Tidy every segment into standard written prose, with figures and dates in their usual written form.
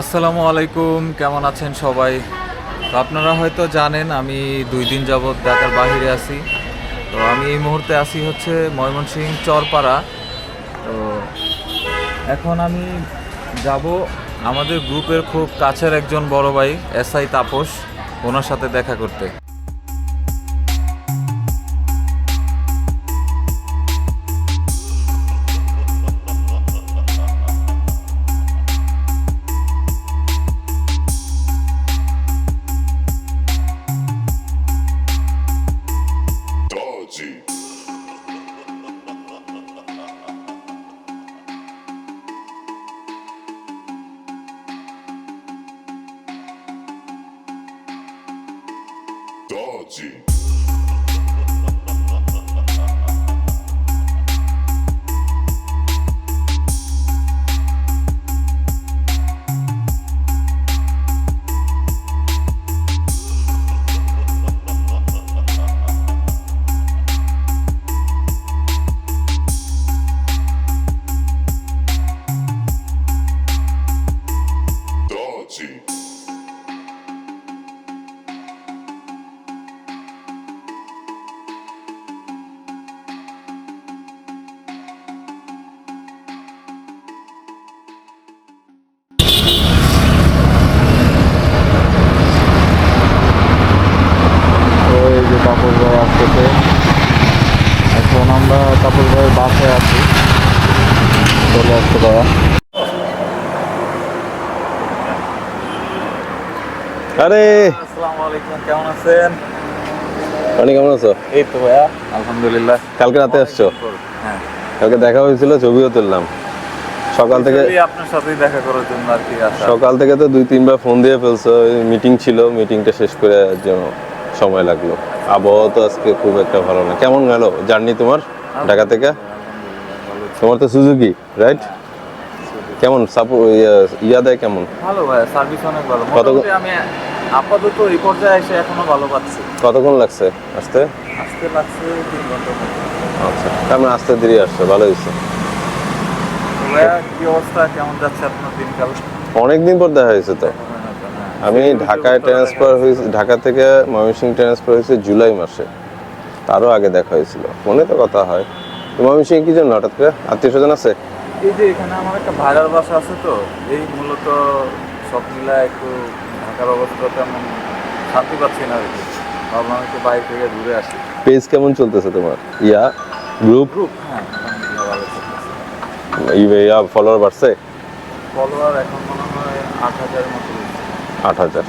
আসসালামু আলাইকুম, কেমন আছেন সবাই? তো আপনারা হয়তো জানেন আমি 2 দিন যাবৎ ঢাকার বাইরে আছি। তো আমি এই মুহূর্তে আছি হচ্ছে ময়মনসিংহ চরপাড়া। তো এখন আমি যাব আমাদের গ্রুপের খুব কাছের একজন বড় ভাই এসআই তাপস, ওনার সাথে দেখা করতে। Dodgy. Dodgy. Dodgy. তো এই যে তাপস ভাই আসতেছে, এখন আমরা তাপস ভাইয়ের বাসায় আছি, চলে আসতে পারা। আরে আসসালামু আলাইকুম, কেমন আছেন? রানি কেমন আছো? এই তো ভাইয়া, আলহামদুলিল্লাহ। কালকে রাতে আসছো? হ্যাঁ, কালকে দেখা হয়েছিল, ছবিও তুললাম। সকাল থেকে আপনার সাথেই দেখা করার জন্য আর কি আসা। সকাল থেকে তো 2-3 বার ফোন দিয়ে ফেলছো। মিটিং ছিল, মিটিংটা শেষ করে যেন সময় লাগলো। আবহাওয়া তো আজকে খুব একটা ভালো না। কেমন গেল জার্নি তোমার ঢাকা থেকে? তোমার তো সুজুকি, রাইট? কেমন ইয়া দেয় কেমন? ভালো ভাই, সার্ভিস অনেক ভালো। কত- মোটামুটি আমি আপাতত এই পর্যায়ে এসে এখনো ভালো পাচ্ছি। কতক্ষণ লাগছে আসতে? আসতে লাগছে 3 ঘন্টা মতো। আচ্ছা, তারপরে আসতে দেরি আসছে, ভালো হয়েছে। তো ভাইয়া, কি অবস্থা, কেমন যাচ্ছে আপনার দিনকাল? অনেকদিন পর দেখা হয়েছে তো। আমি ঢাকায় ট্রান্সফার হয়েছি, ঢাকা থেকে ময়মনসিংহ ট্রান্সফার হয়েছে জুলাই মাসে। তারও আগে দেখা হয়েছিল, ফোনে তো কথা হয়। তো ময়মনসিংহ কি জন্য হঠাৎ করে, আত্মীয় স্বজন আছে? এই যে এখানে আমার একটা ভাইরাল বাসা আছে, তো এই মূলত সব মিলা একটু ঢাকার অবস্থা তেমন শান্তি পাচ্ছি না আর কি। ভাবলাম একটু বাইরে থেকে ঘুরে আসি। পেজ কেমন চলতেছে তোমার? গ্রুপ গ্রুপ, হ্যাঁ, আলহামদুলিল্লাহ ভালো চলতেছে। ইয়া ফলোয়ার বাড়ছে? ফলোয়ার এখন মনে হয় 8,000-এর মতো হয়েছে। 8,000,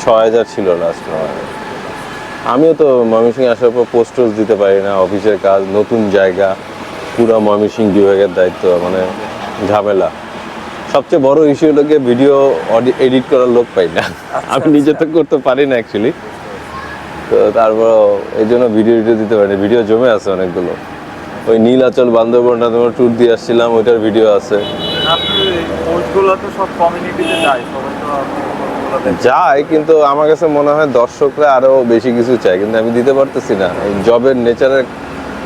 6,000 ছিল লাস্ট। আমিও তো ময়মনসিংহ আসার পর পোস্ট টোস্ট দিতে পারি না, অফিসের কাজ, নতুন জায়গা, পুরো ময়মনসিংহ বিভাগের দায়িত্ব, মানে ঝামেলা। সবচেয়ে বড় ইস্যু হলো গিয়ে ভিডিও এডিট করার লোক পাই না। আমি নিজে তো করতে পারি না অ্যাকচুয়ালি। তো তারপর এই জন্য ভিডিও দিতে পারি না। ভিডিও জমে আছে অনেকগুলো। ওই নীলাচল বান্দরবনটা তোমার ট্যুর দিয়ে আসছিলাম, ওইটার ভিডিও আছে। আপনি এই পোস্টগুলো তো সব কমিউনিটিতে যায়, সবাই তো আপনি পোস্টগুলো দেখেন। যায়, কিন্তু আমার কাছে মনে হয় দর্শকরা আরো বেশি কিছু চায়, কিন্তু আমি দিতে পারতেছি না। জবের নেচারের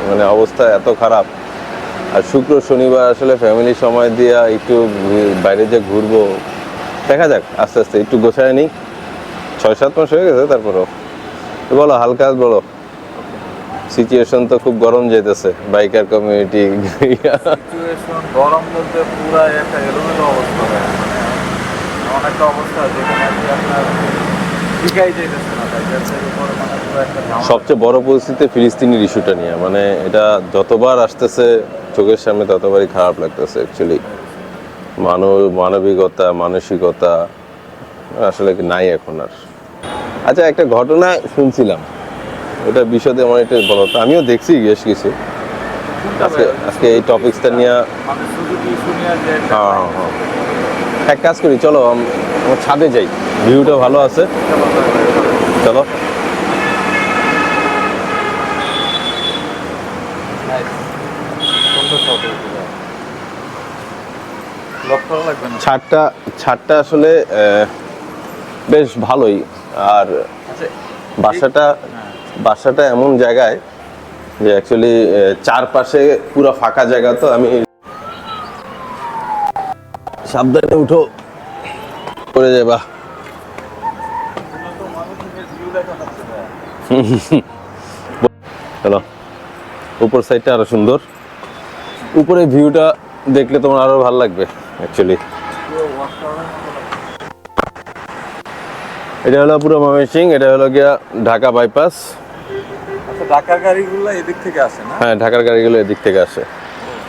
মানে অবস্থা এত খারাপ। আর শুক্র শনিবার আসলে ফ্যামিলি সময় দিয়ে একটু বাইরে যে ঘুরবো, দেখা যাক আস্তে আস্তে একটু গোছায় নিই। 6-7 মাস হয়ে গেছে তারপরও। তো বলো, হালকা বলো। সিচুয়েশন তো খুব গরম যেতেছে, বাইকার কমিউনিটি। সিচুয়েশন গরম বলতে পুরা একটা এলোমেলো অবস্থা হয়, মানে এমন একটা অবস্থা যেখানে আর কি আপনার ঠিকাই যাইতেছে না, বাইকের উপরে মানে পুরো একটা ঝামেলা। সবচেয়ে বড় পরিস্থিতি ফিলিস্তিনির ইস্যুটা নিয়ে, মানে এটা যতবার আসতেছে চোখের সামনে ততবারই খারাপ লাগতেছে অ্যাকচুয়ালি। মানবিকতা, মানসিকতা আসলে কি নাই এখন আর। আচ্ছা, একটা ঘটনা শুনছিলাম, ওটা বিশদে আমার এটা বলো তো। আমিও দেখছি বেশ কিছু। আজকে এই টপিকসটা নিয়ে মানে সুজুকি ইস্যু নিয়ে যে একটা হ্যাঁ হ্যাঁ এক কাজ করি, চলো আমার ছাদে যাই, ভিউটা ভালো আছে। চলো। ছাদটা আসলে বেশ ভালোই। আর বাসাটা এমন জায়গায় যে অ্যাকচুয়ালি চারপাশে পুরো ফাঁকা জায়গা। তো আমি সাবধানে উঠো। করে যাবা। চলো, উপর সাইডটা আরো সুন্দর। উপরে ভিউটা দেখলে তোমার আরো ভালো লাগবে অ্যাকচুয়ালি। এটা হলো পুরো ময়মনসিংহ, এটা হলো গিয়া ঢাকা বাইপাস। আচ্ছা, ঢাকার গাড়িগুলো এদিক থেকে আসে না? হ্যাঁ, ঢাকার গাড়িগুলো এদিক থেকে আসে।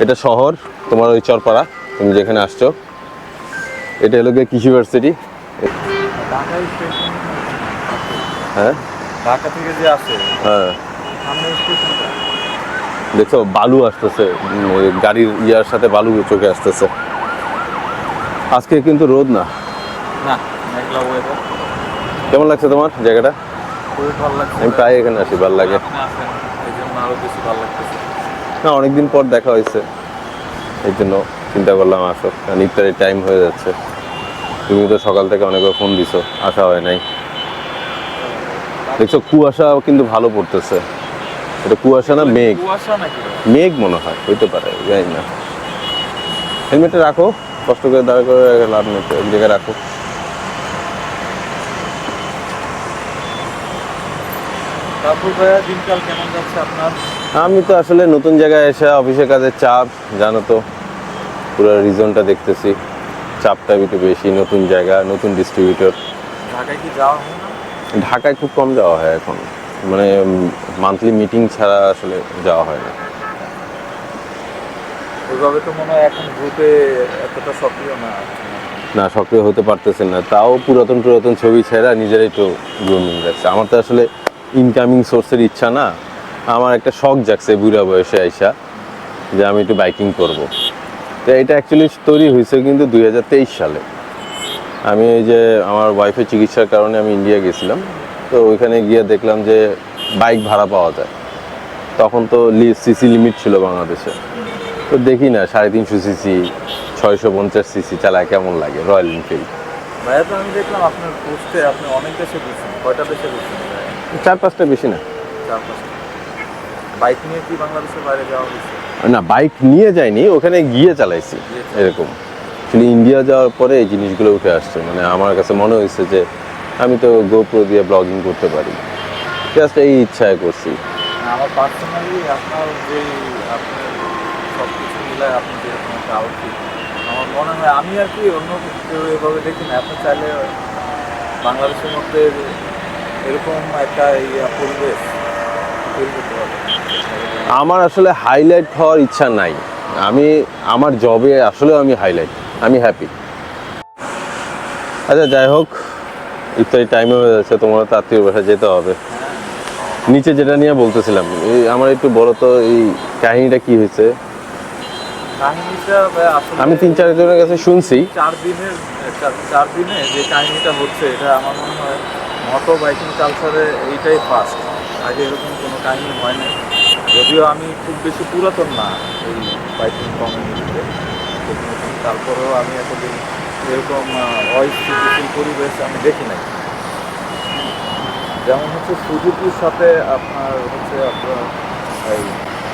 এটা শহর তোমার ওই চরপাড়া, তুমি যেখানে আসছো। এটা হলো গিয়ে কৃষি ইউনিভার্সিটি। ঢাকা স্টেশন, হ্যাঁ ঢাকা থেকে যে আসে হ্যাঁ, সামনে স্টেশনটা। দেখছো বালু আসতেছে, গাড়ির ইয়ার সাথে বালু চোখে আসতেছে। আজকে কিন্তু রোদ না। না, মেঘলা ওয়েদার। কেমন লাগছে তোমার জায়গাটা? খুবই ভালো লাগছে। আমি প্রায় এখানে আসি, ভালো লাগে। আপনি আসেন, এই জন্য আরো বেশি ভালো লাগতেছে। না, অনেকদিন পর দেখা হয়েছে, এই জন্য চিন্তা করলাম আসো, কারণ ইফতারের টাইম হয়ে যাচ্ছে। তুমি তো সকাল থেকে অনেকবার ফোন দিছো, আসা হয় নাই। দেখছো কুয়াশা কিন্তু ভালো পড়তেছে। এটা কুয়াশা না মেঘ? কুয়াশা নাকি? মেঘ মনে হয়, হইতে পারে, জানি না। হেলমেটটা রাখো, কষ্ট করে দাঁড়া করে লাভ নেই, এক জায়গায় রাখো। তারপর ভাইয়া দিনকাল কেমন যাচ্ছে আপনার? আমি তো আসলে নতুন জায়গায় এসে অফিসের কাজের চাপ, জানো তো, পুরো রিজনটা দেখতেছি, চাপটা একটু বেশি। নতুন জায়গা, নতুন ডিস্ট্রিবিউটর। ঢাকায় কি যাওয়া হয় না? ঢাকায় খুব কম যাওয়া হয় এখন, মানে মান্থলি মিটিং ছাড়া আসলে যাওয়া হয় না। ওইভাবে তো মনে হয় এখন গ্রুপে এতটা সক্রিয় না। না, সক্রিয় হতে পারতেছেন না, তাও পুরাতন পুরাতন ছবি ছেড়া নিজেরাই তো গ্রুমিং লাগছে। আমার তো আসলে ইনকামিং সোর্সের ইচ্ছা না, আমার একটা শখ জাগছে বুড়া বয়সে আইসা যে আমি একটু বাইকিং করব। তো এটা অ্যাকচুয়ালি তৈরি হয়েছে কিন্তু 2023 সালে। আমি এই যে আমার ওয়াইফের চিকিৎসার কারণে আমি ইন্ডিয়া গেছিলাম, তো ওইখানে গিয়ে দেখলাম যে বাইক ভাড়া পাওয়া যায়। তখন তো সিসি লিমিট ছিল বাংলাদেশে, তো দেখি না 350 সিসি 650 সিসি চালায় কেমন লাগে রয়্যাল এনফিল্ড। ভাইয়া তো আমি দেখলাম আপনার পোস্টে আপনি অনেক দেশে ঘুরছেন। কয়টা দেশে ঘুরছেন ভাইয়া? 4-5টা, বেশি না। 4-5টা। বাইক নিয়ে কি বাংলাদেশের বাইরে যাওয়া হয়েছে? না, বাইক নিয়ে যাইনি, ওখানে গিয়ে চালাইছি এরকম। কিন্তু ইন্ডিয়া যাওয়ার পরে এই জিনিসগুলো উঠে আসছে, মানে আমার কাছে মনে হয়েছে যে আমি তো গোপ্রো দিয়ে ব্লগিং করতে পারি, জাস্ট এই ইচ্ছায় করছি। আমার পার্সোনালি আপনার যে আপনার সব কিছু মিলায় আপনি যেরকম একটা আউটফিট, আমার মনে হয় আমি আর কি অন্য কেউ এভাবে দেখি না। আপনি চাইলে বাংলাদেশের মধ্যে এরকম একটা পরিবেশ তৈরি করতে পারবেন। আমার আসলে হাইলাইট হওয়ার ইচ্ছা নাই, আমি আমার জবে আসলেও আমি হাইলাইট, আমি হ্যাপি। আচ্ছা, যাই হোক, ইফতারি টাইমে হয়ে যাচ্ছে, তোমার তো আত্মীয় বাসায় যেতে হবে। নিচে যেটা নিয়ে বলতেছিলাম, এই আমার একটু বড় তো, এই কাহিনীটা কি হয়েছে? কাহিনীটা আসলে আমি 3-4 জনের কাছে শুনছি। 4 দিনে যে কাহিনীটা হচ্ছে, এটা আমার মনে হয় মোটো বাইকিং কালচারে এইটাই ফার্স্ট। আগে এরকম কোনো কাহিনী হয় না। যদিও আমি খুব বেশি পুরাতন না এই বাইকিং কমিউনিটিতে, তারপরেও আমি এতদিন এরকম অস্থিতিশীল পরিবেশ আমি দেখি নাই। যেমন হচ্ছে সুজুকির সাথে আপনার এই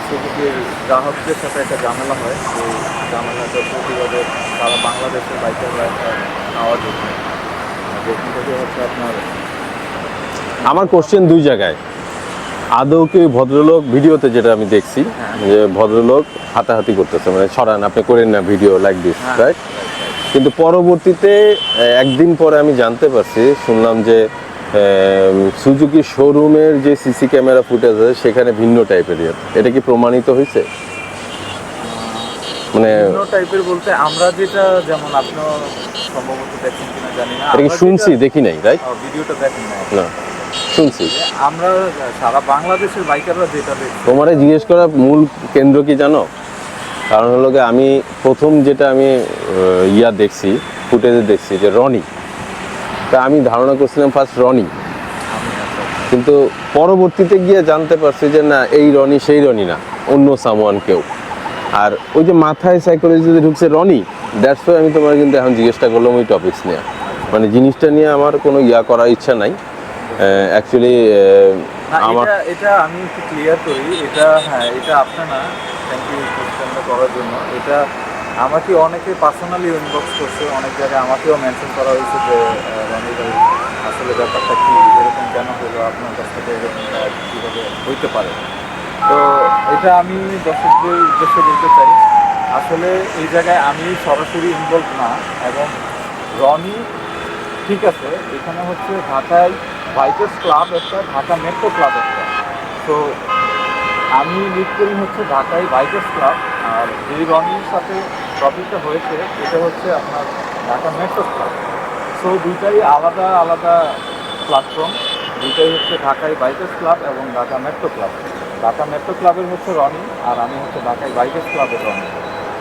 সুজুকির গ্রাহকদের সাথে একটা ঝামেলা হয়, সেই ঝামেলাটার প্রতিবাদে তারা বাংলাদেশের বাইকাররা একটা আওয়াজ ওঠে, যেখান থেকে হচ্ছে আপনার আমার কোশ্চেন 2 জায়গায়। আদৌ কি ভদ্রলোক, ভিডিওতে যেটা আমি দেখছি যে ভদ্রলোক হাতাহাতি করতেছে, মানে ছড়ান আপনি করেন না ভিডিও লাইক দিস, রাইট? কিন্তু পরবর্তীতে একদিন পরে আমি জানতে পারছি, শুনলাম যে সুজুকি শোরুমের যে সিসি ক্যামেরা ফুটেজ আছে সেখানে ভিন্ন টাইপের। এটা কি প্রমাণিত হয়েছে? মানে বিভিন্ন টাইপের বলতে আমরা যেটা, যেমন আপনিও সম্ভবত দেখেন কিনা জানি না, এটা কি শুনছি, দেখি নাই, রাইট? ভিডিওটা দেখেন না, না, শুনছি। আমরা সারা বাংলাদেশের বাইকাররা যেটা দেখি। তোমারে জিজ্ঞেস করার মূল কেন্দ্র কি জানো? কারণ হলো গিয়ে আমি প্রথম যেটা আমি দেখছি, ফুটেজে দেখছি যে রনি, তা আমি ধারণা করছিলাম ফার্স্ট রনি, কিন্তু পরবর্তীতে গিয়ে জানতে পারছি যে না, এই রনি সেই রনি না, অন্য সামওয়ান কেউ। আর ওই যে মাথায় সাইকোলজিতে ঢুকছে রনি, দ্যাটস ওয়াই আমি তোমার কিন্তু এখন জিজ্ঞেসটা করলাম ওই টপিকস নিয়ে। মানে জিনিসটা নিয়ে আমার কোনো করার ইচ্ছা নাই অ্যাকচুয়ালি। আমার এটা আমি একটু ক্লিয়ার করি, এটা হ্যাঁ, এটা আপনি না, থ্যাংক ইউ কোশ্চেনটা করার জন্য। এটা আমাকে অনেকে পার্সোনালি ইনবক্স করছে, অনেক জায়গায় আমাকেও মেনশন করা হয়েছে যে রনি ভাই আসলে ব্যাপারটা কি, এরকম কেন হলো, আপনার কাছ থেকে এরকমটা কীভাবে হইতে পারে। তো এটা আমি দর্শকদের উদ্দেশ্যে বলতে চাই, আসলে এই জায়গায় আমি সরাসরি ইনভলভ না। এবং রনি ঠিক আছে, এখানে হচ্ছে ঢাকায় বাইকার্স ক্লাব একটা, ঢাকা মেট্রো ক্লাব একটা। তো আমি লিড করি হচ্ছে ঢাকায় বাইকার্স ক্লাব, আর যেই রনির সাথে টপিকটা হয়েছে এটা হচ্ছে আপনার ঢাকা মেট্রো ক্লাব। সো দুইটাই আলাদা আলাদা প্ল্যাটফর্ম, দুইটাই হচ্ছে ঢাকায় বাইকার্স ক্লাব এবং Dhaka metro club. Dhaka metro ক্লাবের হচ্ছে রনি, আর আমি হচ্ছে ঢাকায় বাইকার্স ক্লাবের রনি।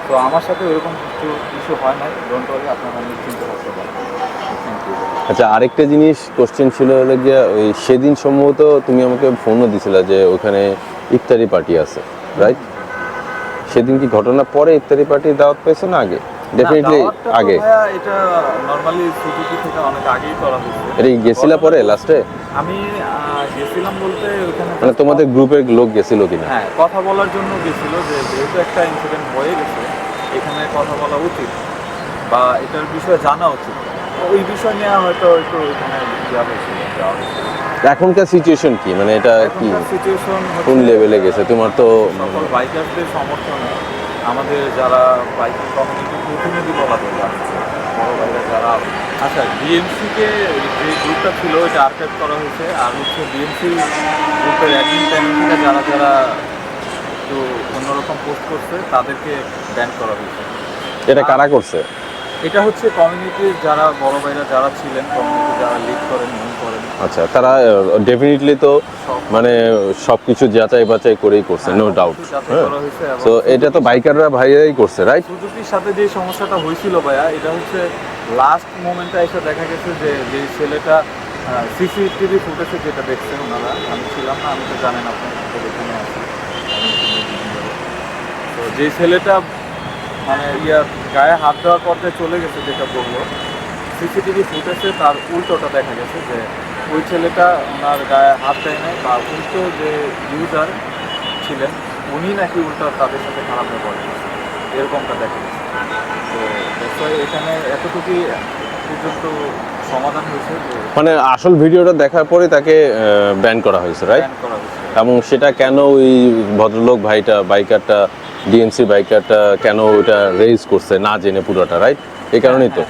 তো আমার সাথে এরকম কিছু ইস্যু হয় নাই, ডোন্ট ওয়ারি, আপনারা নিশ্চিন্ত থাকতে পারেন। Thank you. আচ্ছা, আরেকটা জিনিস কোশ্চেন ছিল হলো গিয়ে, ওই সেদিন সম্ভবত তুমি আমাকে ফোনও দিছিলা যে ওখানে ইফতারি পার্টি আছে, রাইট? সেদিন কি ঘটনা পরে ইফতারি পার্টির দাওয়াত পেয়েছো না আগে? ডেফিনেটলি আগে। এটা নরমালি সুজুকি থেকে অনেক আগেই করা হয়েছে। এটা কি গেছিলা পরে লাস্টে? আমি গেছিলাম বলতে ওখানে মানে তোমাদের গ্রুপের লোক গেছিল কিনা? হ্যাঁ, কথা বলার জন্য গেছিল যে যেহেতু একটা ইনসিডেন্ট হয়ে গেছে, এখানে কথা বলা উচিত বা এটার বিষয়ে জানা উচিত। তো ওই বিষয় নিয়ে হয়তো একটু এখানে যাওয়া হয়েছিল। এখনকার সিচুয়েশন কি, মানে এটা কি সিচুয়েশন কোন লেভেলে গেছে? তোমার তো সকল বাইকারদের সমর্থনে আমাদের যারা বাইকিং কমিউনিটির প্রতিনিধি বলা যায়, বড় ভাইরা যারা, আচ্ছা ডিএমসিকে যে গ্রুপটা ছিল ওইটা আর্কাইভ করা হয়েছে, আর হচ্ছে ডিএমসি গ্রুপের অ্যাডমিন প্যানেল থেকে যারা যারা একটু অন্যরকম পোস্ট করছে তাদেরকে ব্যান করা হয়েছে। এটা কারা করছে? এটা হচ্ছে কমিউনিটির যারা বড় ভাইরা যারা ছিলেন, কমিউনিটি যারা লিড করেন, মন করেন। আচ্ছা, তারা ডেফিনেটলি তো মানে সবকিছু যাচাই বাছাই করেই করছে, নো ডাউট। তো এটা তো বাইকাররা ভাইরাই করছে, রাইট? সুজুকির সাথে যে সমস্যাটা হয়েছিল ভাইয়া, এটা হচ্ছে লাস্ট মোমেন্টে এসে দেখা গেছে যে যে ছেলেটা সিসিটিভি ফুটেজে যেটা দেখছেন ওনারা, আমি ছিলাম না, আমি তো জানেন আপনার এখানে আছি। তো যে ছেলেটা মানে গায়ে হাত দেওয়ার পর্যায়ে চলে গেছে, যেটা বললো সিসিটিভি ফুটেজে তার উল্টোটা দেখা গেছে যে ওই ছেলেটা ওনার গায়ে হাত দেয় নাই, বা উল্টো যে ইউজার ছিলেন উনি নাকি উল্টো তাদের সাথে খারাপ ব্যবহার করেছে, এরকমটা দেখা গেছে। তো এখানে এতটুকুই পর্যন্ত সমাধান হয়েছে, মানে আসল ভিডিওটা দেখার পরে তাকে ব্যান করা হয়েছে, রাইট? ব্যান করা হয়েছে। এবং সেটা কেন ওই ভদ্রলোক ভাইটা, বাইকারটা, ডিএমসি বাইকারটা কেন ওটা রেজ করছে না জেনে পুরোটা, রাইট? এই কারণেই তো।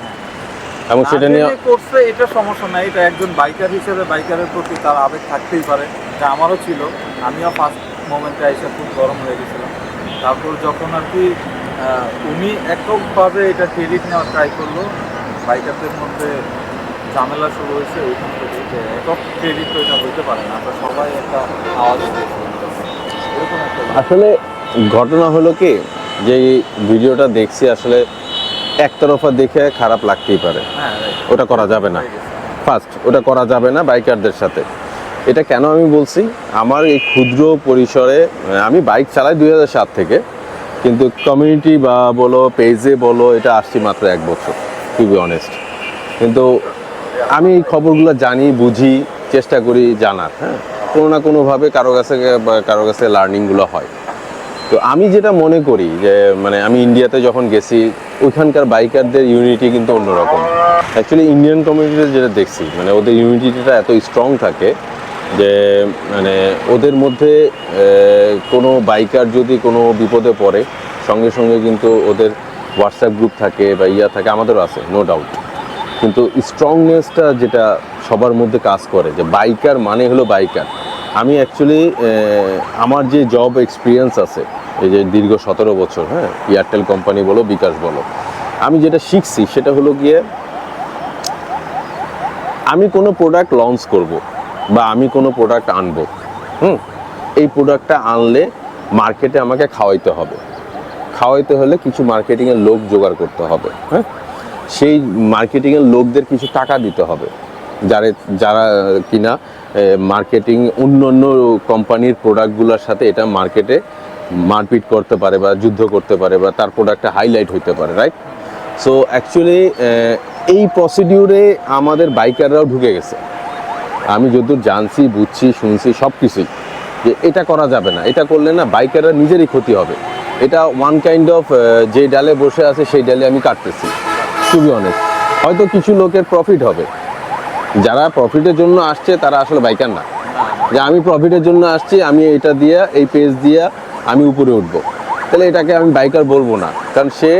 এবং সেটা নিয়ে করছে, এটা সমস্যা নাই, এটা একজন বাইকার হিসেবে বাইকারের প্রতি তার আবেগ থাকতেই পারে, এটা আমারও ছিল। আমিও ফার্স্ট মোমেন্টে এসে খুব গরম হয়ে গেছিলাম। তারপর যখন আর কি উনি এককভাবে এটা ক্রেডিট নেওয়ার ট্রাই করলো, বাইকারদের মধ্যে ঝামেলা শুরু হয়েছে ওইখান থেকে, যে একক ক্রেডিট তো এটা হইতে পারে না, আমরা সবাই একটা আওয়াজ দিয়েছিলাম এরকম একটা। আসলে ঘটনা হলো কি, যে ভিডিওটা দেখছি আসলে একতরফা দেখে খারাপ লাগতেই পারে, ওটা করা যাবে না। ফার্স্ট ওটা করা যাবে না বাইকারদের সাথে। এটা কেন আমি বলছি, আমার এই ক্ষুদ্র পরিসরে, আমি বাইক চালাই 2007 থেকে, কিন্তু কমিউনিটি বা বলো পেজে বলো, এটা আসছি মাত্র 1 বছর, টু বি অনেস্ট। কিন্তু আমি এই খবরগুলো জানি, বুঝি, চেষ্টা করি জানার, হ্যাঁ, কোনো না কোনোভাবে কারো কাছে লার্নিংগুলো হয়। তো আমি যেটা মনে করি যে মানে আমি ইন্ডিয়াতে যখন গেছি, ওইখানকার বাইকারদের ইউনিটি কিন্তু অন্যরকম। অ্যাকচুয়ালি ইন্ডিয়ান কমিউনিটিতে যেটা দেখছি, মানে ওদের ইউনিটিটা এত স্ট্রং থাকে যে মানে ওদের মধ্যে কোনো বাইকার যদি কোনো বিপদে পড়ে, সঙ্গে সঙ্গে কিন্তু ওদের হোয়াটসঅ্যাপ গ্রুপ থাকে বা থাকে, আমাদেরও আছে, নো ডাউট। কিন্তু স্ট্রংনেসটা যেটা সবার মধ্যে কাজ করে, যে বাইকার মানে হলো বাইকার। আমি অ্যাকচুয়ালি আমার যে জব এক্সপিরিয়েন্স আছে, এই যে দীর্ঘ 17 বছর, হ্যাঁ, এয়ারটেল কোম্পানি বলো, বিকাশ বলো, আমি যেটা শিখছি সেটা হলো গিয়ে, আমি কোনো প্রোডাক্ট লঞ্চ করব বা আমি কোনো প্রোডাক্ট আনবো, এই প্রোডাক্টটা আনলে মার্কেটে আমাকে খাওয়াইতে হবে। খাওয়াইতে হলে কিছু মার্কেটিংয়ের লোক জোগাড় করতে হবে, হ্যাঁ, সেই মার্কেটিংয়ের লোকদের কিছু টাকা দিতে হবে, যারা কিনা মার্কেটিং অন্য অন্য কোম্পানির প্রোডাক্টগুলোর সাথে এটা মার্কেটে মারপিট করতে পারে বা যুদ্ধ করতে পারে বা তার প্রোডাক্টটা হাইলাইট হইতে পারে, রাইট? সো অ্যাকচুয়ালি এই প্রসিডিউরে আমাদের বাইকাররাও ঢুকে গেছে। আমি যতদূর জানছি, বুঝছি, শুনছি সব কিছুই, যে এটা করা যাবে না, এটা করলে না বাইকাররা নিজেরই ক্ষতি হবে। এটা ওয়ান কাইন্ড অফ যে ডালে বসে আছে সেই ডালে আমি কাটতেছি, টু বি অনেস্ট। হয়তো কিছু লোকের প্রফিট হবে, যারা প্রফিটের জন্য আসছে তারা আসলে বাইকার না, যে আমি প্রফিটের জন্য আসছি, আমি এটা দিয়ে এই পেজ দিয়ে আমি উপরে উঠবো, তাহলে এটাকে আমি বাইকার বলবো না। কারণ সে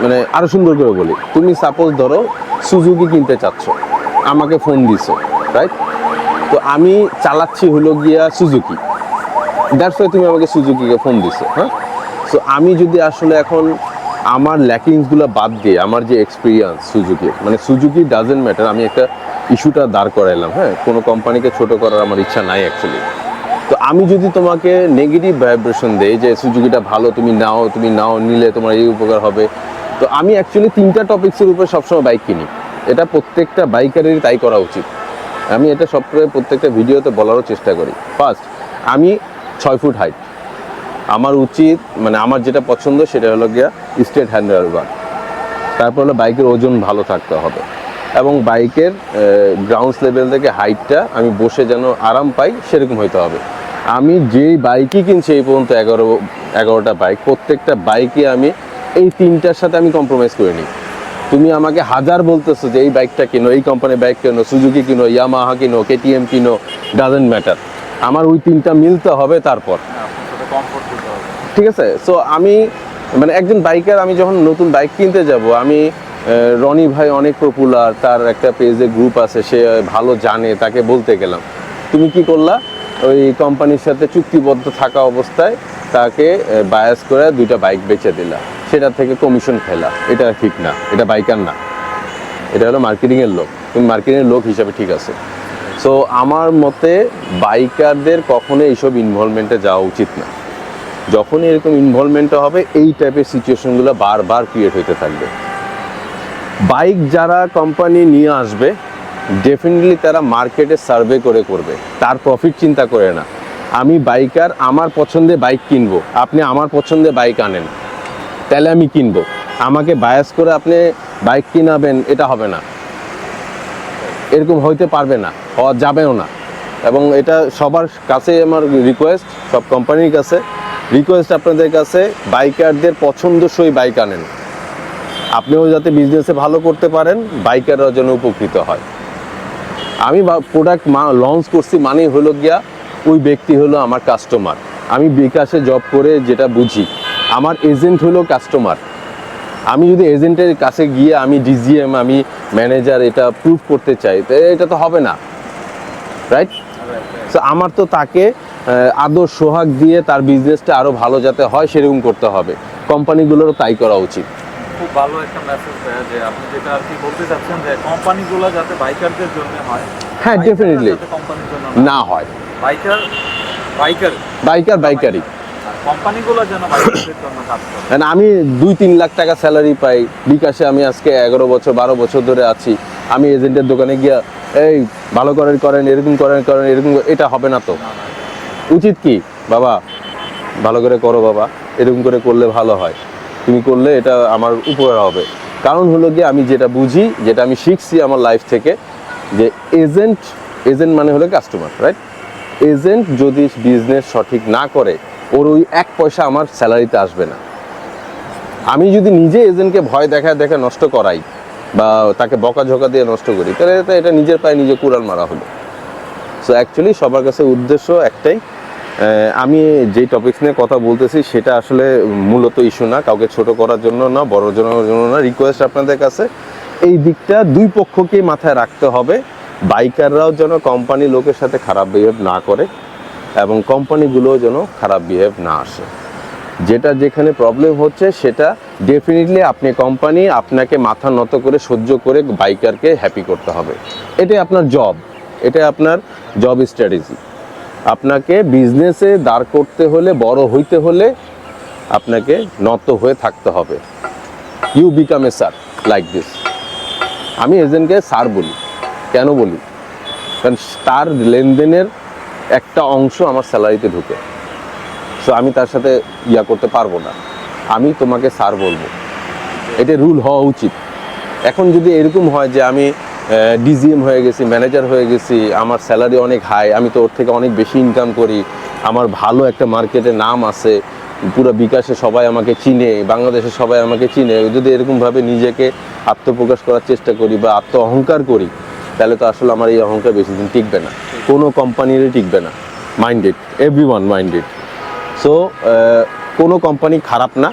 মানে আরও সুন্দর করে বলি, তুমি সাপোজ ধরো সুজুকি কিনতে চাচ্ছ, আমাকে ফোন দিছো, রাইট? তো আমি চালাচ্ছি হলো গিয়া সুজুকি, দ্যাটস ওয়াই তুমি আমাকে সুজুকিকে ফোন দিছো, হ্যাঁ? সো আমি যদি আসলে এখন আমার ল্যাকিংসগুলো বাদ দিয়ে আমার যে এক্সপিরিয়েন্স সুজুকি, মানে সুজুকি ডাজেন্ট ম্যাটার, আমি একটা ইস্যুটা দাঁড় করাইলাম, হ্যাঁ, কোনো কোম্পানিকে ছোট করার আমার ইচ্ছা নাই অ্যাকচুয়ালি। তো আমি যদি তোমাকে নেগেটিভ ভাইব্রেশন দেই যে সুজুকিটা ভালো, তুমি নাও, নিলে তোমার এই উপকার হবে, তো আমি অ্যাকচুয়ালি 3টা টপিক্সের উপরে সবসময় বাইক কিনি। এটা প্রত্যেকটা বাইকারেরই তাই করা উচিত। আমি এটা সবসময় প্রত্যেকটা ভিডিওতে বলারও চেষ্টা করি। ফার্স্ট, আমি 6 ফুট হাইট, আমার উচিত মানে আমার যেটা পছন্দ সেটা হলো গিয়া স্ট্রেট হ্যান্ডেল বার। তারপর হলো বাইকের ওজন ভালো থাকতে হবে এবং বাইকের গ্রাউন্ড লেভেল থেকে হাইটটা আমি বসে যেন আরাম পাই সেরকম হইতে হবে। আমি যেই বাইকই কিনছি এই পর্যন্ত 11টা বাইক, প্রত্যেকটা বাইকে আমি এই 3টার সাথে আমি কম্প্রোমাইজ করে নিই। তুমি আমাকে হাজার বলতেছো যে এই বাইকটা কিনো, এই কোম্পানির বাইক কিনো, সুজুকি কিনো, ইয়ামাহা কিনো, কেটিএম কিনো, ডাজেন্ট ম্যাটার, আমার ওই 3টা মিলতে হবে। তারপর ঠিক আছে। সো আমি মানে একজন বাইকার, আমি যখন নতুন বাইক কিনতে যাব, আমি রনি ভাই অনেক পপুলার, তার একটা পেজে গ্রুপ আছে, সে ভালো জানে, তাকে বলতে গেলাম, তুমি কি করলা, ওই কোম্পানির সাথে চুক্তিবদ্ধ থাকা অবস্থায় তাকে বায়াস করে 2টা বাইক বেচে দিলা, সেটা থেকে কমিশন খেলা, এটা ঠিক না, এটা বাইকার না, এটা হলো মার্কেটিংয়ের লোক। তুমি মার্কেটিংয়ের লোক হিসাবে ঠিক আছে। সো আমার মতে বাইকারদের কখনো এইসব ইনভলভমেন্টে যাওয়া উচিত না। যখন এরকম ইনভলভমেন্টটা হবে, এই টাইপের সিচুয়েশনগুলো বারবার ক্রিয়েট হতে থাকবে। বাইক যারা কোম্পানি নিয়ে আসবে, ডেফিনেটলি তারা মার্কেটে সার্ভে করবে, তার প্রফিট চিন্তা করে না। আমি বাইকার, আমার পছন্দে বাইক কিনবো, আপনি আমার পছন্দে বাইক আনেন, তাহলে আমি কিনবো। আমাকে বায়াস করে আপনি বাইক কিনাবেন, এটা হবে না, এরকম হইতে পারবে না, হওয়া যাবেও না। এবং এটা সবার কাছে আমার রিকোয়েস্ট, সব কোম্পানির কাছে রিকোয়েস্ট, আপনাদের কাছে বাইকারদের পছন্দসই বাইক আনেন, আপনিও যাতে বিজনেসে ভালো করতে পারেন, বাইকাররাও যেন উপকৃত হয়। আমি প্রোডাক্ট লঞ্চ করছি মানেই হলো গিয়া ওই ব্যক্তি হলো আমার কাস্টমার। আমি বিকাশে জব করে যেটা বুঝি, আমার এজেন্ট হলো কাস্টমার। আমি যদি এজেন্টের কাছে গিয়ে আমি ডিজিএম, আমি ম্যানেজার এটা প্রুভ করতে চাই, তো এটা তো হবে না, রাইট? সো আমার তো তাকে আদর সোহাগ দিয়ে তার বিজনেসটা আরও ভালো যাতে হয় সেরকম করতে হবে। কোম্পানিগুলোরও তাই করা উচিত। খুব ভালো একটা মেসেজ দেয় যে আপনি যেটা আর কি বলতে চাচ্ছেন যে কোম্পানিগুলো যাতে বাইকারদের জন্য হয়। হ্যাঁ, ডেফিনেটলি কোম্পানির জন্য না হয়, বাইকারই। কোম্পানিগুলো যেন বাইকারদের জন্য কাজ করে। আমি 2-3 লাখ টাকা স্যালারি পাই বিকাশে, আমি আজকে 11 বছর 12 বছর ধরে আছি, আমি এজেন্টের দোকানে গিয়া এই ভালো করেন এরকম করেন এরকম, এটা হবে না তো। উচিত কি বাবা, ভালো করে করো বাবা, এরকম করে করলে ভালো হয়, তুমি করলে এটা আমার উপকার হবে। কারণ হলো গিয়ে আমি যেটা বুঝি, যেটা আমি শিখছি আমার লাইফ থেকে, যে এজেন্ট মানে হলো কাস্টমার, রাইট? এজেন্ট যদি বিজনেস সঠিক না করে, ওর ওই 1 পয়সা আমার স্যালারিতে আসবে না। আমি যদি নিজে এজেন্টকে ভয় দেখা নষ্ট করাই বা তাকে বকাঝকা দিয়ে নষ্ট করি, তাহলে এটা নিজের পায়ে নিজে কুড়াল মারা হলো। সো অ্যাকচুয়ালি সবার কাছে উদ্দেশ্য একটাই, আমি যেই টপিকস নিয়ে কথা বলতেছি সেটা আসলে মূলত ইস্যু না, কাউকে ছোট করার জন্য না, বড় জন্য না। রিকোয়েস্ট আপনাদের কাছে, এই দিকটা দুই পক্ষকেই মাথায় রাখতে হবে। বাইকাররাও যেন কোম্পানি লোকের সাথে খারাপ বিহেভ না করে এবং কোম্পানিগুলোও যেন খারাপ বিহেভ না আসে। যেটা যেখানে প্রবলেম হচ্ছে সেটা ডেফিনেটলি আপনি কোম্পানি আপনাকে মাথা নত করে সহ্য করে বাইকারকে হ্যাপি করতে হবে। এটাই আপনার জব, এটাই আপনার জব স্ট্র্যাটেজি। আপনাকে বিজনেসে দাঁড় করতে হলে, বড় হইতে হলে আপনাকে নত হয়ে থাকতে হবে। You become a sir like this. আমি এজেন্টকে স্যার বলি, কেন বলি? কারণ তার লেনদেনের একটা অংশ আমার স্যালারিতে ঢুকে। সো আমি তার সাথে করতে পারবো না, আমি তোমাকে স্যার বলবো, এটা রুল হওয়া উচিত। এখন যদি এরকম হয় যে আমি ডিজিএম হয়ে গেছি, ম্যানেজার হয়ে গেছি, আমার স্যালারি অনেক হাই, আমি তো ওর থেকে অনেক বেশি ইনকাম করি, আমার ভালো একটা মার্কেটে নাম আছে, পুরো বিকাশে সবাই আমাকে চিনে, বাংলাদেশে সবাই আমাকে চিনে, যদি এরকমভাবে নিজেকে আত্মপ্রকাশ করার চেষ্টা করি বা আত্ম অহংকার করি, তাহলে তো আসলে আমার এই অহংকার বেশি দিন টিকবে না, কোনো কোম্পানিরই টিকবে না। Minded, everyone minded. সো কোনো কোম্পানি খারাপ না।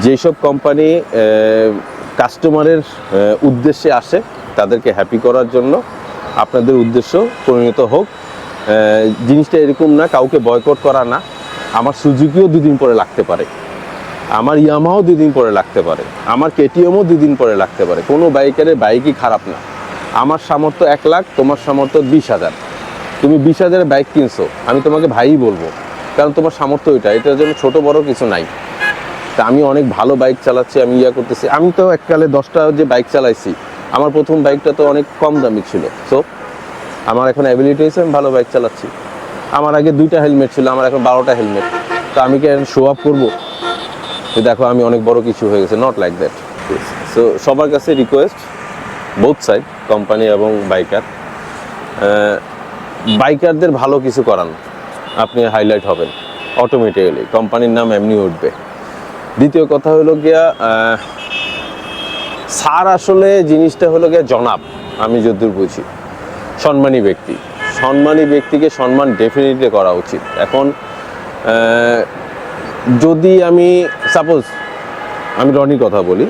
যেসব কোম্পানি কাস্টমারের উদ্দেশ্যে আসে, তাদেরকে হ্যাপি করার জন্য আপনাদের উদ্দেশ্য পরিণত হোক। জিনিসটা এরকম না কাউকে বয়কট করা না। আমার সুজুকিও 2 দিন পরে লাগতে পারে, আমার ইয়ামাহাও 2 দিন পরে লাগতে পারে, আমার কেটিএমও 2 দিন পরে লাগতে পারে। কোনো বাইকারের বাইকই খারাপ না। আমার সামর্থ্য 1 লাখ, তোমার সামর্থ্য 20,000। তুমি 20,000-এর বাইক কিনছো, আমি তোমাকে ভাইই বলবো, কারণ তোমার সামর্থ্য ওইটা, এটার জন্য ছোট বড় কিছু নাই। তা আমি অনেক ভালো বাইক চালাচ্ছি, আমি করতেছি। আমি তো এককালে 10টা যে বাইক চালাইছি, আমার প্রথম বাইকটা তো অনেক কম দামি ছিল। সো আমার এখন অ্যাবিলিটি হয়েছে, আমি ভালো বাইক চালাচ্ছি। আমার আগে 2টা হেলমেট ছিল, আমার এখন 12টা হেলমেট। তো আমি কি শো আপ করবো যে দেখো আমি অনেক বড় কিছু হয়ে গেছে? Not like that. সো সবার কাছে রিকোয়েস্ট, বোথ সাইড, কোম্পানি এবং বাইকার, বাইকারদের ভালো কিছু করান, আপনি হাইলাইট হবেন অটোমেটিক্যালি, কোম্পানির নাম এমনি উঠবে। দ্বিতীয় কথা হলো গিয়া, স্যার আসলে জিনিসটা হলো গিয়া জনাব, আমি যতদূর বুঝি সম্মানী ব্যক্তি। সম্মানী ব্যক্তিকে সম্মান ডেফিনেটলি করা উচিত। এখন যদি আমি সাপোজ আমি রনির কথা বলি,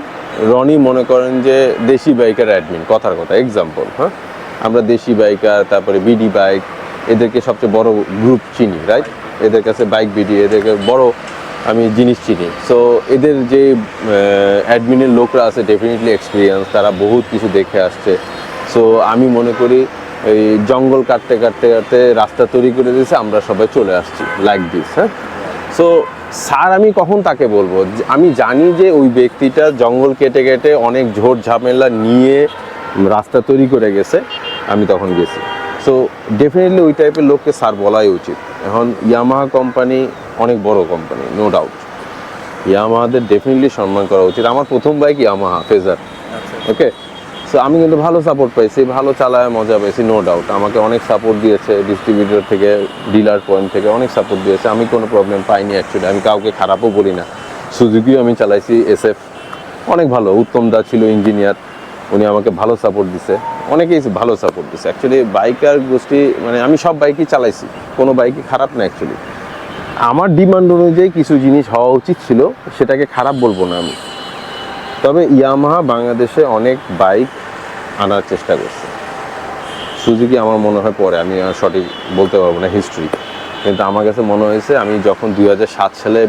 রনি মনে করেন যে দেশি বাইকার অ্যাডমিন, কথার কথা এক্সাম্পল, হ্যাঁ, আমরা দেশি বাইকার, তারপরে বিডি বাইক, এদেরকে সবচেয়ে বড় গ্রুপ চিনি, রাইট? এদের কাছে বাইক বিডি, এদেরকে বড় আমি জিনিস চিনি। সো এদের যে অ্যাডমিনের লোকরা আছে ডেফিনেটলি এক্সপিরিয়েন্স, তারা বহুত কিছু দেখে আসছে। সো আমি মনে করি এই জঙ্গল কাটতে কাটতে কাটতে রাস্তা তৈরি করে দিয়েছে, আমরা সবাই চলে আসছি লাইক দিস, হ্যাঁ। সো স্যার আমি কখন তাকে বলবো? আমি জানি যে ওই ব্যক্তিটা জঙ্গল কেটে কেটে অনেক ঝোড় ঝামেলা নিয়ে রাস্তা তৈরি করে গেছে, আমি তখন গেছি। সো ডেফিনেটলি ওই টাইপের লোককে স্যার বলাই উচিত। এখন ইয়ামাহা কোম্পানি অনেক বড় কোম্পানি, নো ডাউট, ইয়ামাহাদের ডেফিনেটলি সম্মান করা উচিত। আমার প্রথম বাইক ইয়ামাহা ফেজার, ওকে। সো আমি কিন্তু ভালো সাপোর্ট পাইছি, ভালো চালায় মজা পাইছি, নো ডাউট। আমাকে অনেক সাপোর্ট দিয়েছে ডিস্ট্রিবিউটর থেকে, ডিলার পয়েন্ট থেকে অনেক সাপোর্ট দিয়েছে, আমি কোনো প্রবলেম পাইনি অ্যাকচুয়ালি। আমি কাউকে খারাপও বলি না। সুজুকিও আমি চালাইছি, SF অনেক ভালো, উত্তম দা ছিল ইঞ্জিনিয়ার, উনি আমাকে ভালো সাপোর্ট দিছে, অনেকেই ভালো সাপোর্ট দিছে অ্যাকচুয়ালি। বাইকার গোষ্ঠী মানে আমি সব বাইকই চালাইছি, কোনো বাইকই খারাপ না অ্যাকচুয়ালি। আমার ডিমান্ড অনুযায়ী কিছু জিনিস হওয়া উচিত ছিল, সেটাকে খারাপ বলবো না আমি। তবে ইয়ামাহা বাংলাদেশে অনেক বাইক আনার চেষ্টা করছে, সুজুকি আমার মনে হয় পরে, আমি সঠিক বলতে পারবো না হিস্ট্রি, কিন্তু আমার কাছে মনে হয়েছে আমি যখন 2007 সালে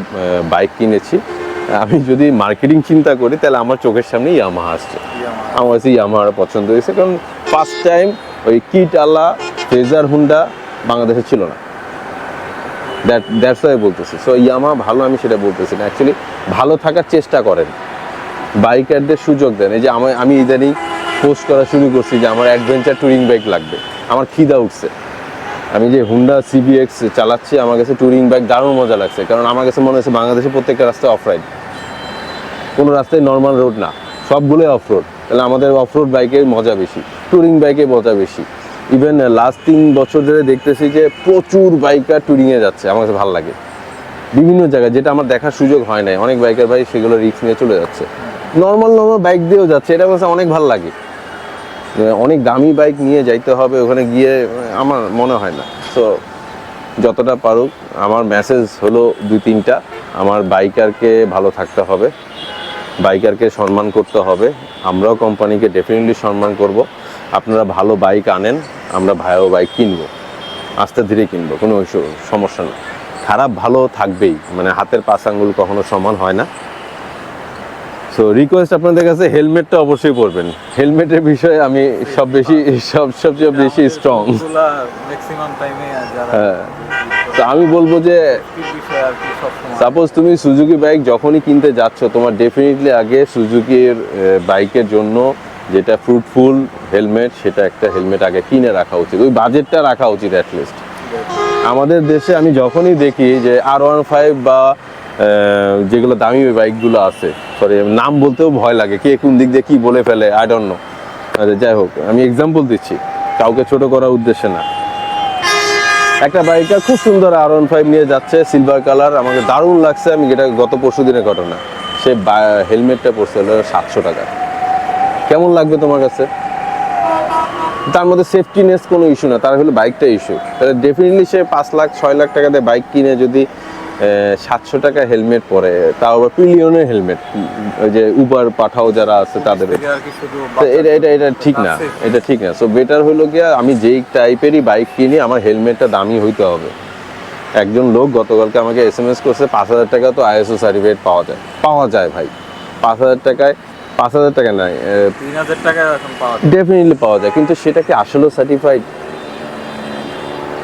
বাইক কিনেছি, আমি যদি মার্কেটিং চিন্তা করি তাহলে আমার চোখের সামনে ইয়ামাহা আসছে। আমার কাছে ইয়ামাহা পছন্দ হয়েছে, কারণ ফার্স্ট টাইম ওই কিট আলা ফেজার হুন্ডা বাংলাদেশে ছিল না, দ্যাটস ওয়াই বলতেছি। সো ইয়ামাহা ভালো, আমি সেটা বলতেছি না, অ্যাকচুয়ালি ভালো থাকার চেষ্টা করেন, বাইকারদের সুযোগ দেন। এই যে আমি ইদানিং পোস্ট করা শুরু করছি যে আমার অ্যাডভেঞ্চার ট্যুরিং বাইক লাগবে, আমার খিদা উঠছে। আমি যে হুন্ডা CBX চালাচ্ছি, আমার কাছে ট্যুরিং বাইক দারুণ মজা লাগছে, কারণ আমার কাছে মনে হচ্ছে বাংলাদেশে প্রত্যেকটা রাস্তায় অফ রাইড, কোনো রাস্তায় নর্মাল রোড না, সবগুলোই অফ রোড। তাহলে আমাদের অফ রোড বাইকের মজা বেশি, ট্যুরিং বাইকের মজা বেশি। ইভেন লাস্ট 3 বছর ধরে দেখতেছি যে প্রচুর বাইকার ট্যুরিংয়ে যাচ্ছে, আমার কাছে ভালো লাগে বিভিন্ন জায়গায়, যেটা আমার দেখার সুযোগ হয় নাই। অনেক বাইকার ভাই সেগুলো রিস্ক নিয়ে চলে যাচ্ছে, নর্মাল বাইক দিয়েও যাচ্ছে, এটা কাছে অনেক ভালো লাগে। অনেক দামি বাইক নিয়ে যাইতে হবে ওখানে গিয়ে, আমার মনে হয় না। সো যতটা পারুক, আমার মেসেজ হলো 2-3টা, আমার বাইকারকে ভালো থাকতে হবে, বাইকারকে সম্মান করতে হবে, আমরাও কোম্পানিকে ডেফিনেটলি সম্মান করব। আপনারা ভালো বাইক আনেন, আমরা ভালো বাইক কিনবো, আস্তে ধীরে কিনবো, কোনো সমস্যা নেই। খারাপ ভালো থাকবেই, মানে হাতের 5 আঙ্গুল কখনো সমান হয় না। সো রিকোয়েস্ট আপনাদের কাছে, হেলমেটটা অবশ্যই পরবেন। হেলমেটের বিষয়ে আমি সবচেয়ে বেশি স্ট্রং। ম্যাক্সিমাম টাইমে হ্যাঁ, তো আমি বলবো যে সাপোজ তুমি সুজুকি বাইক যখনই কিনতে যাচ্ছ, তোমার ডেফিনেটলি আগে সুজুকির বাইকের জন্য যেটা ফ্রুটফুল হেলমেট, সেটা একটা হেলমেট আগে কিনে রাখা উচিত, ওই বাজেটটা রাখা উচিত অ্যাটলিস্ট। আমাদের দেশে আমি যখনই দেখি যে R15 বা যেগুলো দামি বাইকগুলো আছে, সরি নাম বলতেও ভয় লাগে, কে কোন দিক দিয়ে কী বলে ফেলে, আই ডোন্ট নো। যাই হোক, আমি এক্সাম্পল দিচ্ছি, কাউকে ছোট করার উদ্দেশ্যে না। একটা বাইকার খুব সুন্দর R15 নিয়ে যাচ্ছে, সিলভার কালার, আমাকে দারুণ লাগছে। আমি এটা গত পরশু দিনের ঘটনা, সে হেলমেটটা পড়ছে হলো 700 টাকা। কেমন লাগবে তোমার কাছে? তার মধ্যে সেফটিনেস কোনো ইস্যু না, তার হলো বাইকটা ইস্যু। তাহলে ডেফিনেটলি সে 5 লাখ 6 লাখ টাকা দিয়ে বাইক কিনে যদি 700 টাকা হেলমেট পরে, তাও আবার পিলিয়নের হেলমেট, ওই যে উবার পাঠাও যারা আছে তাদের, আর কি শুধু তো এটা ঠিক না, এটা ঠিক না। সো বেটার হলো গিয়া আমি যেই টাইপেরই বাইক কিনি আমার হেলমেটটা দামি হইতে হবে। একজন লোক গতকালকে আমাকে SMS করছে 5,000 টাকা তো ISO সার্টিফিকেট পাওয়া যায় ভাই। 5,000 টাকায়, 5,000 টাকা নাই, 3,000 টাকা এখন পাওয়া যায়। ডেফিনেটলি পাওয়া যায়, কিন্তু সেটা কি আসলে সার্টিফাইড?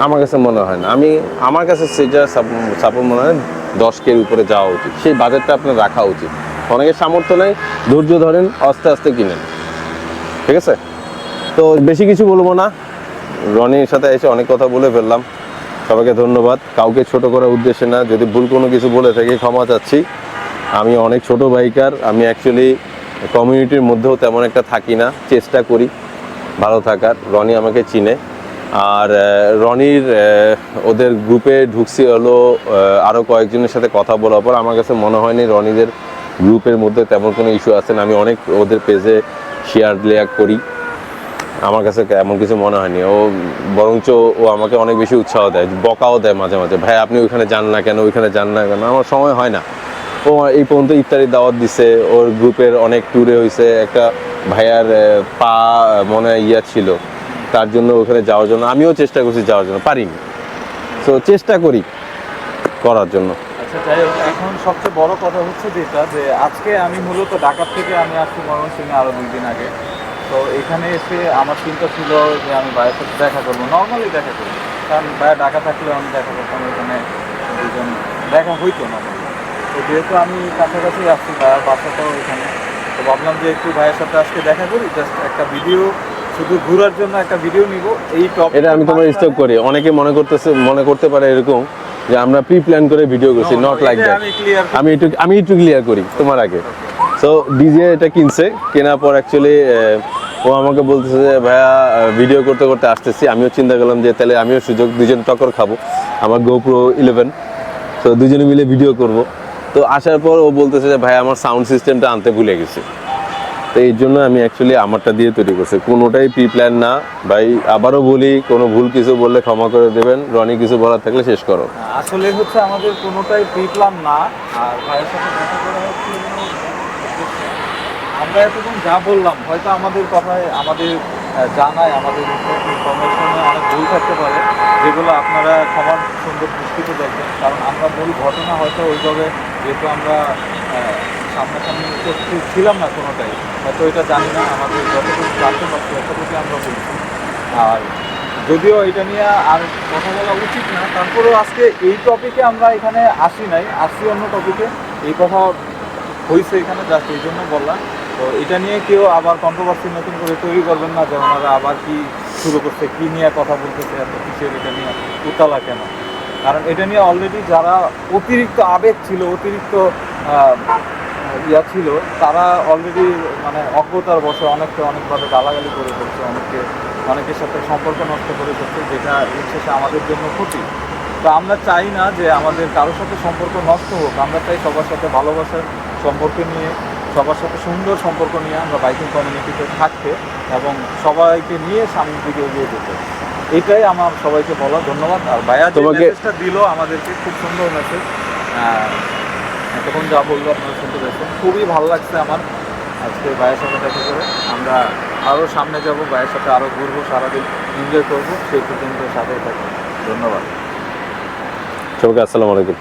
আমার কাছে মনে হয় না। আমার কাছে সেটা সাপোর্ট মনে হয় 10K এর উপরে যাওয়া উচিত, সেই বাজেটটা আপনার রাখা উচিত। অনেকের সামর্থ্য নেই, ধৈর্য ধরেন, আস্তে আস্তে কিনেন, ঠিক আছে? তো বেশি কিছু বলবো না, রনির সাথে এসে অনেক কথা বলে ফেললাম। সবাইকে ধন্যবাদ, কাউকে ছোট করার উদ্দেশ্যে না। যদি ভুল কোনো কিছু বলে থাকি ক্ষমা চাচ্ছি। আমি অনেক ছোট বাইকার, আমি অ্যাকচুয়ালি কমিউনিটির মধ্যেও তেমন একটা থাকি না, চেষ্টা করি ভালো থাকার। রনি আমাকে চিনে। আর রনির ওদের গ্রুপে ঢুকছি হলো আরও কয়েকজনের সাথে কথা বলার পর আমার কাছে মনে হয়নি রনিদের গ্রুপের মধ্যে তেমন কোনো ইস্যু আছে না। আমি অনেক ওদের পেজে শেয়ার করি, আমার কাছে এমন কিছু মনে হয়নি। ও বরঞ্চ ও আমাকে অনেক বেশি উৎসাহ দেয়, বকাও দেয় মাঝে মাঝে, ভাই আপনি ওইখানে যান না কেন, ওইখানে যান না কেন। আমার সময় হয় না। ও এই পর্যন্ত ইফতারির দাওয়াত দিছে, ওর গ্রুপের অনেক ট্যুরে হয়েছে। একটা ভাইয়ার পা মনে ছিল, তার জন্য ওখানে যাওয়ার জন্য আমিও চেষ্টা করছি যাওয়ার জন্য, পারিনি। তো চেষ্টা করি করার জন্য। আচ্ছা, যাই হোক, এখন সবচেয়ে বড় কথা হচ্ছে যেটা, যে আজকে আমি মূলত ঢাকা থেকে আমি আসছি ময়মনসিংহে আরও 2 দিন আগে। তো এখানে এসে আমার চিন্তা ছিল যে আমি ভাইয়ের সাথে দেখা করবো, নর্মালি দেখা করবো, কারণ ভাইয়া ঢাকা থাকলেও আমি দেখা করতাম, এখানে দুজন দেখা হইতো না। তো যেহেতু আমি কাছাকাছি আসছি, ভাইয়ার বাসাটাও এখানে, তো ভাবলাম যে একটু ভাইয়ের সাথে আজকে দেখা করি, জাস্ট একটা ভিডিও, শুধু ঘোরার জন্য একটা ভিডিও নিব। এই টপিক এটা আমি তোমার স্টপ করি, অনেকে মনে করতে পারে এরকম যে আমরা প্রি প্ল্যান করে ভিডিও করছি, নট লাইক দ্যাট। আমি একটু ক্লিয়ার করি তোমার আগে। সো ডিজে এটা কিনছে, কেনার পর অ্যাকচুয়ালি ও আমাকে বলতেছে যে ভাইয়া ভিডিও করতে করতে আসতেছি। আমিও চিন্তা করলাম যে তাহলে আমিও সুযোগ, দুজন টক্কর খাবো। আমার GoPro 11, তো দুজনে মিলে ভিডিও করব। তো আসার পর ও বলতেছে যে ভাই আমার সাউন্ড সিস্টেমটা আনতে ভুলে গেছি। তো এই জন্য আমি অ্যাকচুয়ালি আমারটা দিয়ে তৈরি করছি, কোনোটাই প্রি প্ল্যান না ভাই। আবারও বলি, কোনো ভুল কিছু বললে ক্ষমা করে দেবেন। রনি কিছু বলার থাকলে শেষ করো। আসলে হচ্ছে আমাদের কোনোটাই প্রি প্ল্যান না। আর ভাইয়ের সাথে দেখা করা হচ্ছে, আমরা এতক্ষণ যা বললাম হয়তো আমাদের কথায়, আমাদের জানায়, আমাদের ইনফরমেশনে অনেক ভুল থাকতে পারে, যেগুলো আপনারা ক্ষমার সুন্দর দৃষ্টিতে দেখবেন। কারণ আমরা মূল ঘটনা হয়তো ওইভাবে, যেহেতু আমরা সামনাসামনি উপস্থিত ছিলাম না কোনোটাই, হয়তো এটা জানি না। আমাদের যতটুকু জানতে পারছি ততটুকু আমরা বলছি। আর যদিও এটা নিয়ে আর কথা বলা উচিত না, তারপরেও আজকে এই টপিকে আমরা এখানে আসছি অন্য টপিকে। এই কথা হয়েছে এখানে, জাস্ট এই জন্য বললাম। তো এটা নিয়ে কেউ আবার কন্ট্রোভার্সি নতুন করে তৈরি করবেন না, যে ওনারা আবার কি শুরু করছে, কি নিয়ে কথা বলতেছে, এত কিসের এটা নিয়ে উত্তালা কেন। কারণ এটা নিয়ে অলরেডি যারা অতিরিক্ত আবেগ ছিল, অতিরিক্ত ছিল, তারা অলরেডি মানে অজ্ঞতার বসে অনেকভাবে গালাগালি করে ফেলছে, অনেকের সাথে সম্পর্ক নষ্ট করে ফেলছে, যেটা শেষে আমাদের জন্য ক্ষতি। তো আমরা চাই না যে আমাদের কারোর সাথে সম্পর্ক নষ্ট হোক। আমরা চাই সবার সাথে ভালোবাসার সম্পর্ক নিয়ে, সবার সাথে সুন্দর সম্পর্ক নিয়ে আমরা বাইকিং কমিউনিটিতে থাকতে এবং সবাইকে নিয়ে সামনের দিকে এগিয়ে যেতে। এটাই আমার সবাইকে বলা। ধন্যবাদ। আর ভাইয়া যে মেসেজটা দিল আমাদেরকে, খুব সুন্দর মেসেজ। এতক্ষণ যা বললো আপনারা শুনতে পেয়েছেন, খুবই ভালো লাগছে আমার আজকে ভাইয়ের সাথে দেখা করে। আমরা আরও সামনে যাব, ভাইয়ের সাথে আরও ঘুরবো, সারাদিন এনজয় করবো। সেই পর্যন্ত সাথে থাকবো। ধন্যবাদ সবাইকে, আসসালামু আলাইকুম।